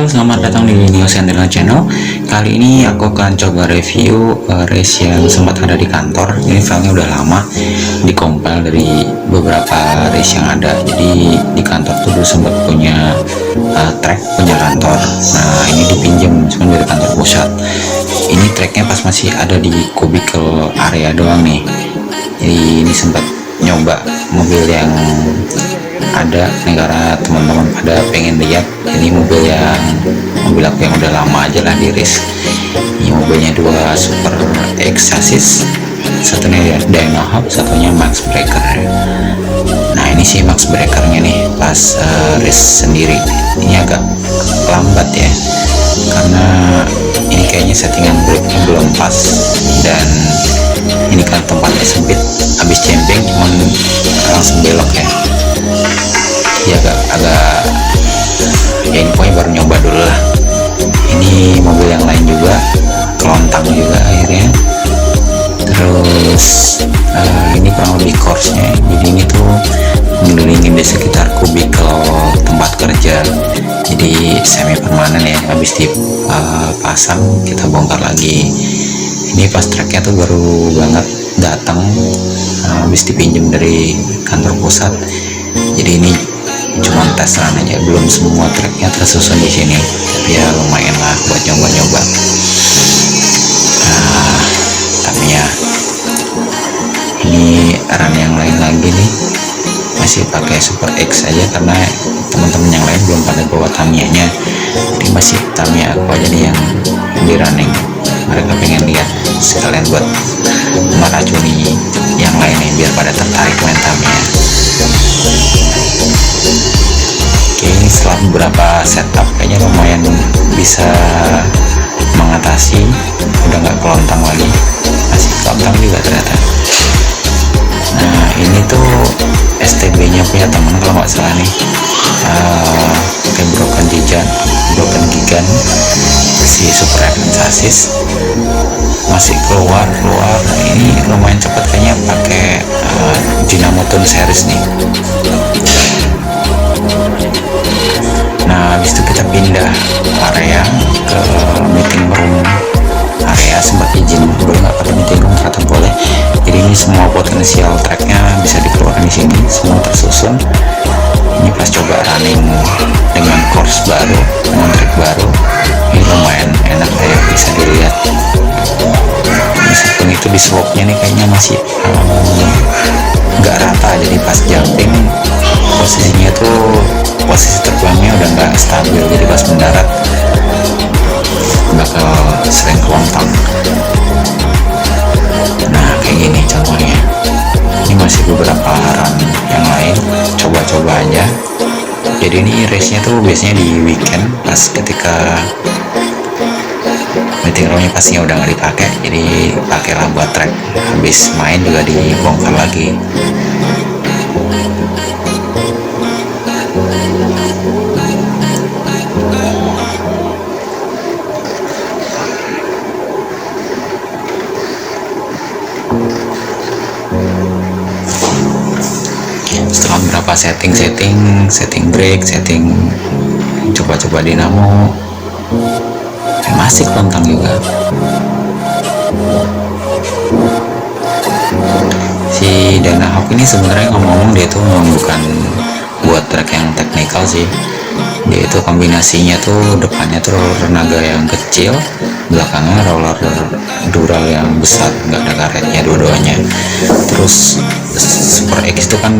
selamat datang di Neo Sandera Channel. Kali ini aku akan coba review race yang sempat ada di kantor. Ini filenya udah lama, dikompil dari beberapa race yang ada. Jadi di kantor tuh dulu sempat punya track, punya kantor. Nah ini dipinjam cuma dari kantor pusat. Ini tracknya pas masih ada di cubicle area doang nih. Jadi ini sempat nyoba mobil yang ada negara teman-teman pada pengen lihat. Ini mobil aku yang udah lama aja lah di race. Ini mobilnya dua Super X chassis, satunya Dyno Hub, satunya Max Breaker. Nah ini sih Max Breakernya nih pas race sendiri ini agak lambat ya, karena ini kayaknya settingan brake-nya belum pas, dan ini kan tempatnya sempit, habis camping cuman langsung belok ya. Ya agak ya ini pokoknya baru nyoba dulu lah. Ini mobil yang lain juga kelontang juga akhirnya. Terus ini kurang lebih course-nya, jadi ini tuh mengelilingin di sekitar kubikel tempat kerja, jadi semi permanen ya. Habis dipasang kita bongkar lagi. Ini pas tracknya tuh baru banget datang, habis dipinjam dari kantor pusat. Jadi ini cuma tes run aja, belum semua tracknya tersusun di sini, tapi ya lumayan lah buat nyoba-nyoba. Tapi ya ini run yang lain lagi nih masih pakai Super X aja, karena teman-teman yang lain belum pada bawa Tamiya-nya. Jadi masih Tamiya aku aja nih yang di running. Mereka pengen lihat sekalian buat meracuni yang lain nih, biar pada tertarik main Tamiya. Oke, ini setelah beberapa setup kayaknya lumayan bisa mengatasi, udah nggak kelontang lagi. Masih kelontang juga ternyata. Nah ini tuh STB nya punya temen kalau nggak salah nih, pakai broken gigan si Super X chassis, masih keluar. Ini lumayan cepat kayaknya pakai Dynamo Tune series nih. Nah habis itu kita pindah area ke meeting room area, sempat izin boleh nggak pakai meeting room, ternyata boleh. Jadi ini semua potensial tracknya bisa dikeluarkan di sini, semua tersusun. Ini pas coba running dengan course baru, dengan track baru, ini lumayan enak ya, bisa dilihat. Meskipun itu di swapnya nih kayaknya masih nggak rata, jadi pas jumping posisinya tuh, posisi terbangnya udah nggak stabil, jadi pas mendarat bakal sering kelontang. Nah kayak gini contohnya. Ini masih beberapa run yang lain, coba-coba aja. Jadi ini race nya tuh biasanya di weekend, pas ketika meeting roomnya pastinya udah nggak dipakai, jadi pakailah buat track. Habis main juga dibongkar lagi. Setelah beberapa setting brake, coba-coba dinamo, masih kelontang juga. Si Dyno Hub ini sebenarnya ngomong dia tuh bukan buat track yang teknikal sih. Dia itu kombinasinya tuh depannya tuh roller naga yang kecil, belakangnya roller dural yang besar, nggak ada karetnya dua-duanya. Terus Super X itu kan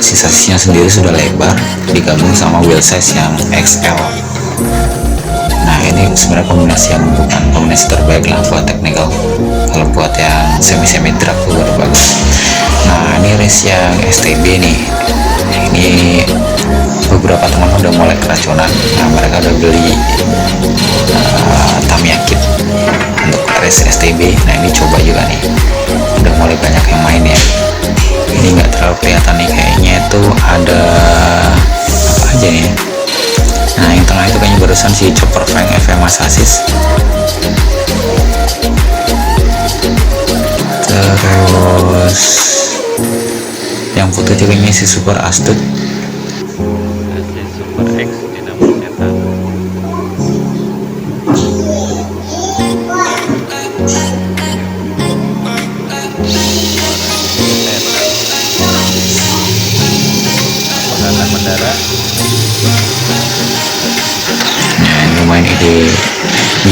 sisa-sisanya sendiri sudah lebar, digabung sama wheel size yang XL. Nah ini sebenarnya kombinasi yang bukan kombinasi terbaik lah buat technical. Kalau buat yang semi drag tuh baru bagus. Nah ini race yang STB nih, ini beberapa teman udah mulai keracunan. Nah mereka udah beli Tamiya kit untuk race STB. Nah ini coba juga nih, udah mulai banyak yang main ya. Ini nggak terlalu kelihatan nih, kayaknya itu ada apa aja nih. Nah yang tengah itu kayaknya barusan si Chopper Frank FMA chassis. Terus yang putih kayaknya si Super Astute.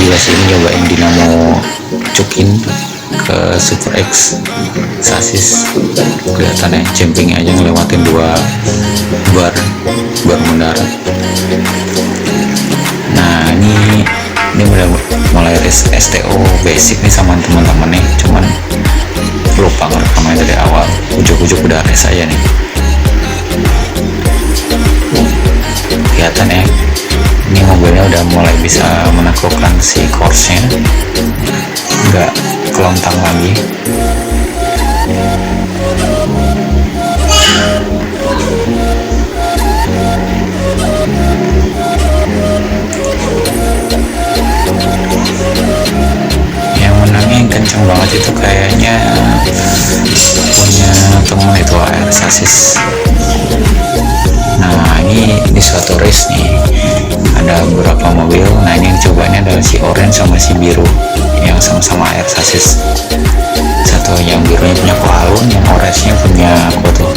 juga sini nyobain dinamo cukin ke Super X sasis, kelihatannya jumping aja ngelewatin dua bar mendarat. Nah ini udah mulai STO basic nih sama teman-teman nih, cuman lupa ngerekamnya dari awal, ujuk-ujuk udah res aja nih. Kelihatan ya, ini mobilnya udah mulai bisa menaklukkan si course-nya, nggak kelontang lagi. Yang menangnya yang kenceng banget itu kayaknya punya temen itu AR sasis. Nah ini di suatu race nih ada beberapa mobil. Nah ini yang cobanya adalah si orange sama si biru yang sama-sama air sasis. Satu yang birunya punya Koalun, yang orange nya punya apa tuh.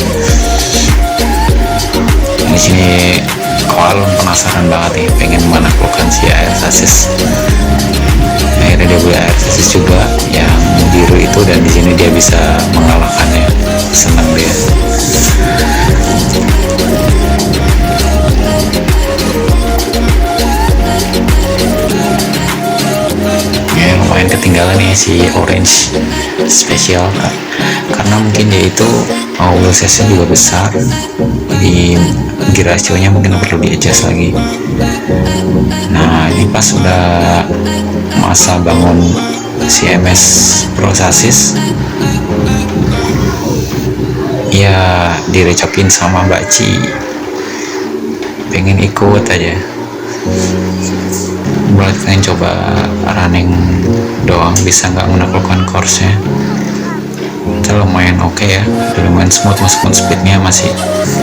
Di sini Koalun penasaran banget nih, pengen menaklukkan si air sasis. Akhirnya dia beli air sasis juga yang biru itu, dan di sini dia bisa mengalahkannya. Senang dia. Ya lumayan ketinggalan nih si orange spesial, karena mungkin dia itu wheel size-nya juga besar, di gear ratio-nya mungkin perlu di adjust lagi. Nah ini pas udah masa bangun CMS Pro Sasis, ya direcokin sama Mbak Ci, pengen ikut aja buat pengen coba running doang, bisa nggak menaklukkan course-nya. Itu lumayan oke ya, lumayan smooth, meskipun speednya masih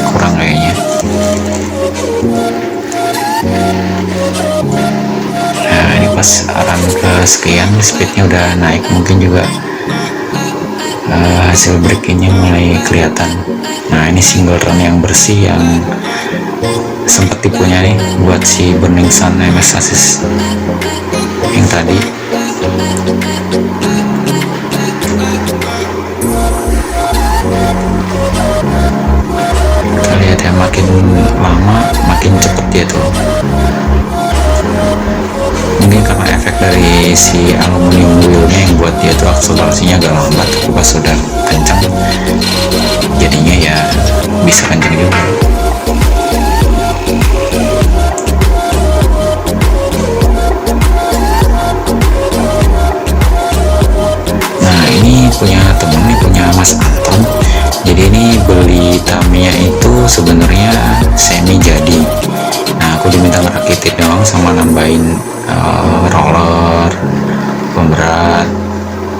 kurang kayaknya. Nah ini pas run ke sekian, speednya udah naik, mungkin juga hasil breakingnya mulai kelihatan. Nah ini single run yang bersih yang sempet tipunya nih buat si Burning Sun MS Sasis yang tadi. Kita lihat ya, makin lama makin cepet dia tuh. Mungkin karena efek dari si aluminium wheelnya yang buat dia tuh akselerasinya agak lambat, tapi pas sudah kencang jadinya ya bisa kencang juga. Nah ini punya temen nih, punya Mas Anton. Jadi ini beli Tamiya itu sebenarnya semi jadi. Nah aku diminta ngerakitin doang sama nambahin roller, pemberat,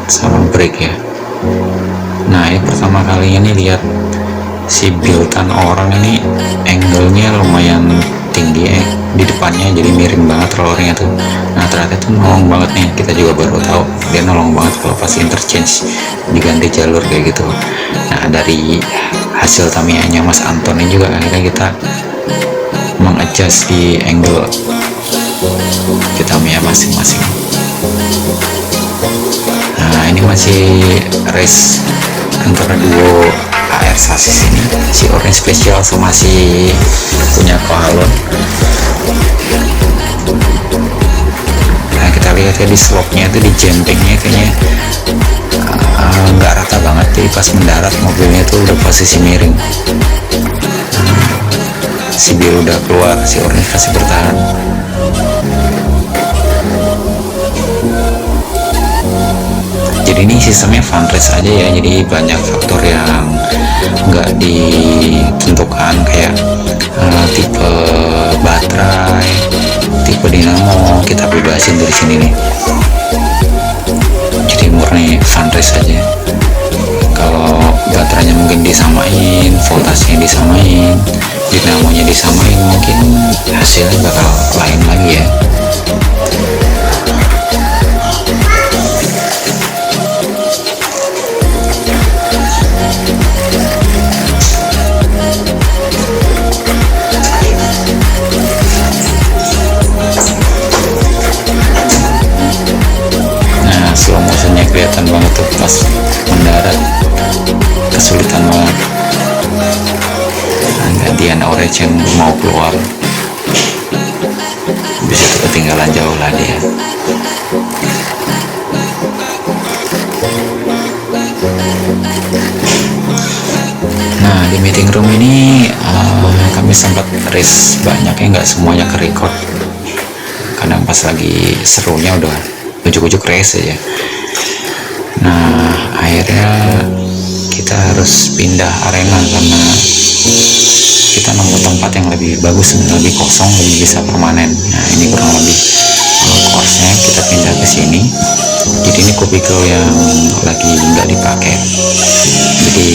sama brake ya. Nah ini pertama kalinya nih lihat si buildan orang ini, angle-nya lumayan tinggi ya di depannya, jadi miring banget rollernya tuh. Nah ternyata itu nolong banget nih, kita juga baru tahu dia nolong banget kalau pas interchange diganti jalur kayak gitu. Nah dari hasil Tamiya-nya Mas Anton ini juga akhirnya kita mengadjust di angle kita Tamiya masing-masing. Nah ini masih race antara duo AR sasis ini, si orange special sama si punya Koalun. Nah kita lihat ya di slope-nya itu, di jumping-nya kayaknya nggak rata banget, jadi pas mendarat mobilnya tuh udah posisi miring. Si biru udah keluar, si orange masih bertahan. Jadi ini sistemnya fun race aja ya, jadi banyak faktor yang nggak ditentukan, kayak tipe baterai, tipe dinamo, kita bebasin dari sini nih. Jadi murni fun race aja. Kalau baterainya mungkin disamain, voltasenya disamain, dinamonya disamain, mungkin hasilnya bakal lain lagi ya. biasanya kelihatan banget tuh pas mendarat, kesulitan banget. Nah, gantian orange yang mau keluar, bisa tuh ketinggalan jauh lah dia. Nah, di meeting room ini kami sempat race banyak ya, nggak semuanya ke record. Kadang pas lagi serunya udah ujuk-ujuk race aja. Nah, akhirnya kita harus pindah arena karena kita nemu tempat yang lebih bagus, lebih kosong, lebih bisa permanen. Nah, ini kurang lebih course-nya kita pindah ke sini. Jadi ini kubikel yang lagi nggak dipakai. Jadi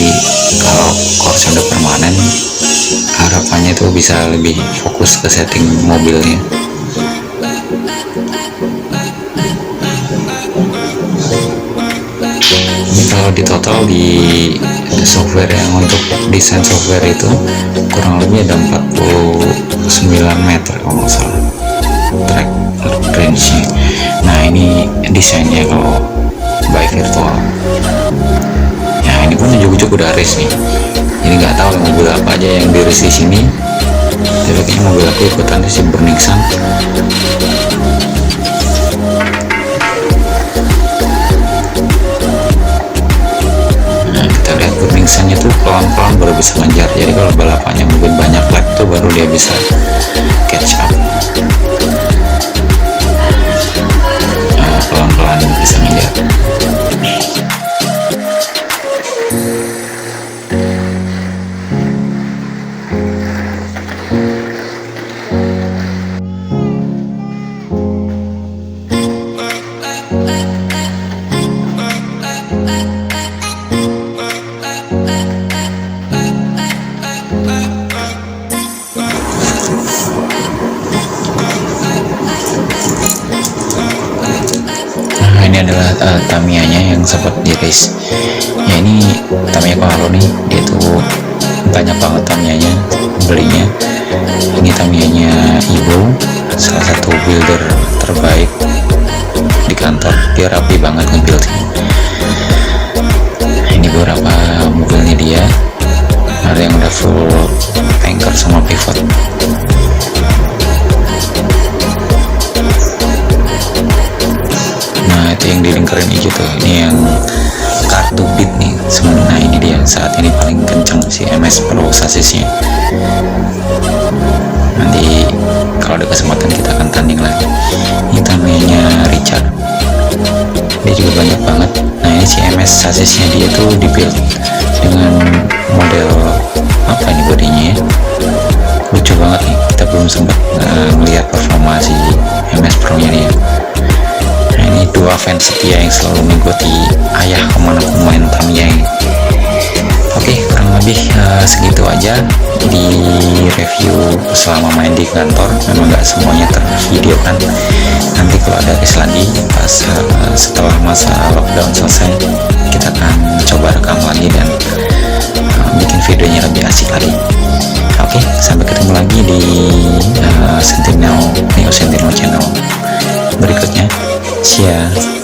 kalau course udah permanen, harapannya tuh bisa lebih fokus ke setting mobilnya. Ini kalau di total di software yang untuk desain software itu kurang lebih ada 49 meter kalau nggak salah track range-nya. Nah, ini desainnya kalau by virtual. Nah, ini pun ujuk-ujuk udah race nih. Jadi nggak tahu mobil apa aja yang di race di sini. Tapi kayaknya mobil aku ikutan si Burning Sun. Nah, kita lihat Burning Sun-nya tuh pelan-pelan baru bisa ngejar. Jadi kalau balapannya mungkin banyak lap tuh baru dia bisa catch up. Pelan-pelan bisa ngejar. Ini adalah Tamiya-nya yang sempat di race. Ya, ini Tamiya Palo nih, dia tuh banyak banget Tamiya-nya belinya. Ini Tamiya-nya Ibo, salah satu builder terbaik di kantor. Dia rapi banget nge-buildnya. Ini beberapa mobilnya dia, ada yang udah full anchor sama pivot. Yang di lingkaran hijau tuh, ini yang kartu beat nih. Nah, ini dia saat ini paling kenceng si MS Pro sasisnya. Nanti kalau ada kesempatan kita akan tanding lagi. Ini Tamiya Richard, dia juga banyak banget. Nah, ini si MS sasisnya dia tuh dibuild dengan model apa ini bodinya ya, lucu banget nih. Kita belum sempat melihat performa si MS Pro nya dia. Ini dua fans setia yang selalu mengikuti ayah kemanapun main Tamiya ini. Oke, kurang lebih segitu aja di review selama main di kantor. Memang nggak semuanya tervideo kan. Nanti kalau ada case lagi pas setelah masa lockdown selesai, kita akan coba rekam lagi dan bikin videonya lebih asik lagi. Oke, sampai ketemu lagi di Neo Sentinel channel berikutnya. See ya.